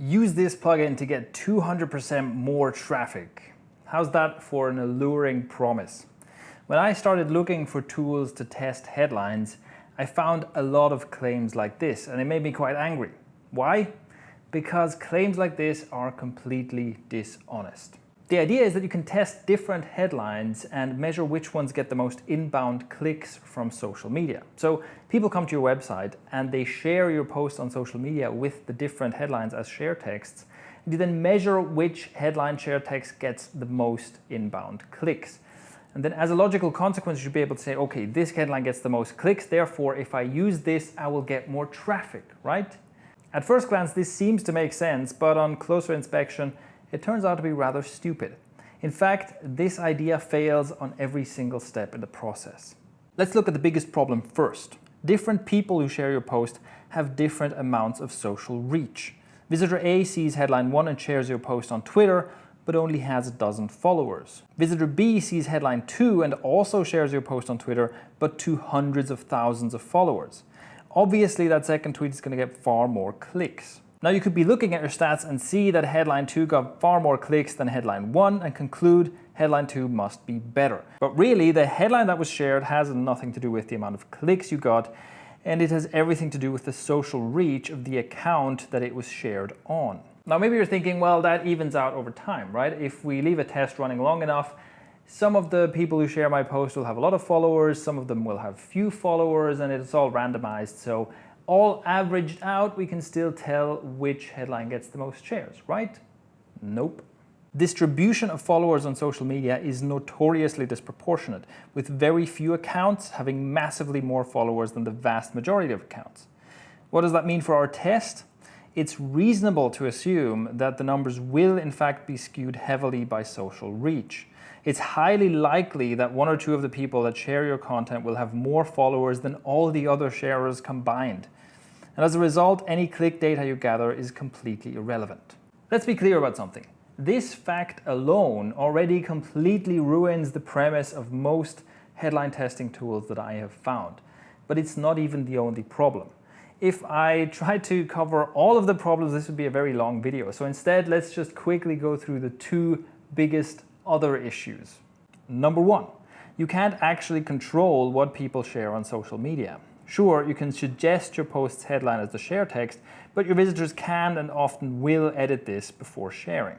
Use this plugin to get 200% more traffic. How's that for an alluring promise? When I started looking for tools to test headlines, I found a lot of claims like this, and it made me quite angry. Why? Because claims like this are completely dishonest. The idea is that you can test different headlines and measure which ones get the most inbound clicks from social media. So people come to your website and they share your post on social media with the different headlines as share texts. And you then measure which headline share text gets the most inbound clicks. And then as a logical consequence, you should be able to say, okay, this headline gets the most clicks, therefore if I use this, I will get more traffic, right? At first glance, this seems to make sense, but on closer inspection, it turns out to be rather stupid. In fact, this idea fails on every single step in the process. Let's look at the biggest problem first. Different people who share your post have different amounts of social reach. Visitor A sees headline 1 and shares your post on Twitter, but only has 12 followers. Visitor B sees headline 2 and also shares your post on Twitter, but to hundreds of thousands of followers. Obviously, that second tweet is going to get far more clicks. Now you could be looking at your stats and see that headline 2 got far more clicks than headline 1 and conclude headline 2 must be better. But really, the headline that was shared has nothing to do with the amount of clicks you got, and it has everything to do with the social reach of the account that it was shared on. Now maybe you're thinking, well, that evens out over time, right? If we leave a test running long enough, some of the people who share my post will have a lot of followers, some of them will have few followers, and it's all randomized. So all averaged out, we can still tell which headline gets the most shares, right? Nope. Distribution of followers on social media is notoriously disproportionate, with very few accounts having massively more followers than the vast majority of accounts. What does that mean for our test? It's reasonable to assume that the numbers will in fact be skewed heavily by social reach. It's highly likely that 1 or 2 of the people that share your content will have more followers than all the other sharers combined. And as a result, any click data you gather is completely irrelevant. Let's be clear about something. This fact alone already completely ruins the premise of most headline testing tools that I have found. But it's not even the only problem. If I tried to cover all of the problems, this would be a very long video. So instead, let's just quickly go through the 2 biggest other issues. Number 1, you can't actually control what people share on social media. Sure, you can suggest your post's headline as the share text, but your visitors can and often will edit this before sharing.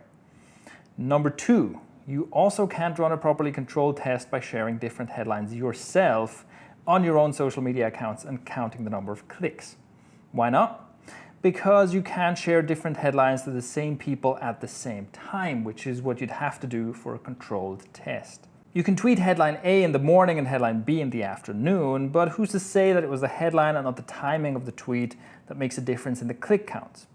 Number 2, you also can't run a properly controlled test by sharing different headlines yourself on your own social media accounts and counting the number of clicks. Why not? Because you can't share different headlines to the same people at the same time, which is what you'd have to do for a controlled test. You can tweet headline A in the morning and headline B in the afternoon, but who's to say that it was the headline and not the timing of the tweet that makes a difference in the click counts?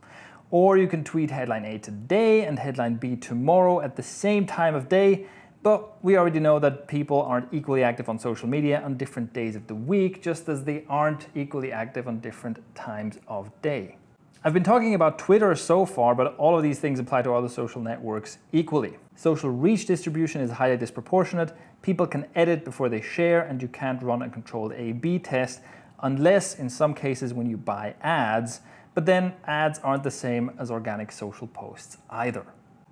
Or you can tweet headline A today and headline B tomorrow at the same time of day, but we already know that people aren't equally active on social media on different days of the week, just as they aren't equally active on different times of day. I've been talking about Twitter so far, but all of these things apply to other social networks equally. Social reach distribution is highly disproportionate, people can edit before they share, and you can't run a controlled A/B test unless in some cases when you buy ads, but then ads aren't the same as organic social posts either.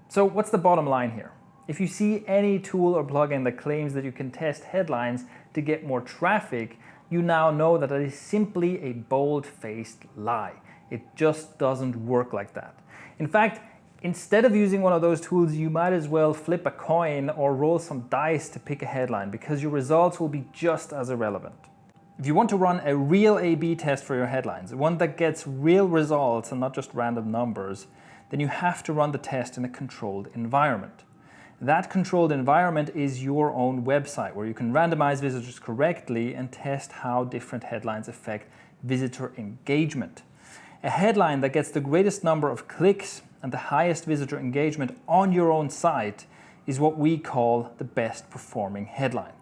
So what's the bottom line here? If you see any tool or plugin that claims that you can test headlines to get more traffic, you now know that is simply a bold-faced lie. It just doesn't work like that. In fact, instead of using one of those tools, you might as well flip a coin or roll some dice to pick a headline, because your results will be just as irrelevant. If you want to run a real A/B test for your headlines, one that gets real results and not just random numbers, then you have to run the test in a controlled environment. That controlled environment is your own website, where you can randomize visitors correctly and test how different headlines affect visitor engagement. A headline that gets the greatest number of clicks and the highest visitor engagement on your own site is what we call the best performing headline.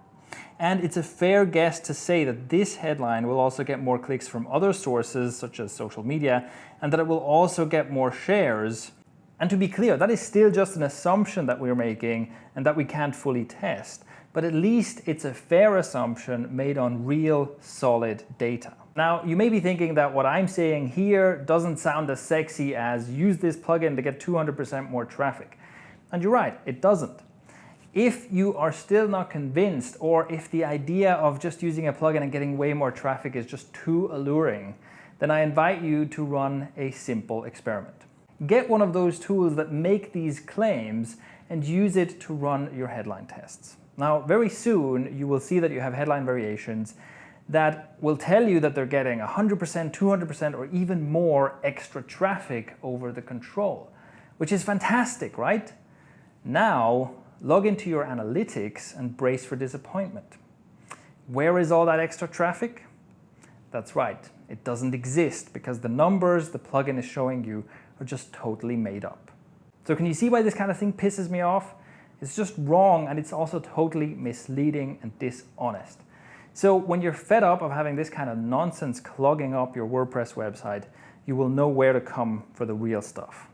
And it's a fair guess to say that this headline will also get more clicks from other sources, such as social media, and that it will also get more shares. And to be clear, that is still just an assumption that we're making and that we can't fully test. But at least it's a fair assumption made on real, solid data. Now, you may be thinking that what I'm saying here doesn't sound as sexy as use this plugin to get 200% more traffic. And you're right, it doesn't. If you are still not convinced, or if the idea of just using a plugin and getting way more traffic is just too alluring, then I invite you to run a simple experiment. Get one of those tools that make these claims and use it to run your headline tests. Now, very soon you will see that you have headline variations that will tell you that they're getting 100%, 200%, or even more extra traffic over the control, which is fantastic, right? Now, log into your analytics and brace for disappointment. Where is all that extra traffic? That's right, it doesn't exist because the numbers the plugin is showing you are just totally made up. So can you see why this kind of thing pisses me off? It's just wrong, and it's also totally misleading and dishonest. So when you're fed up of having this kind of nonsense clogging up your WordPress website, you will know where to come for the real stuff.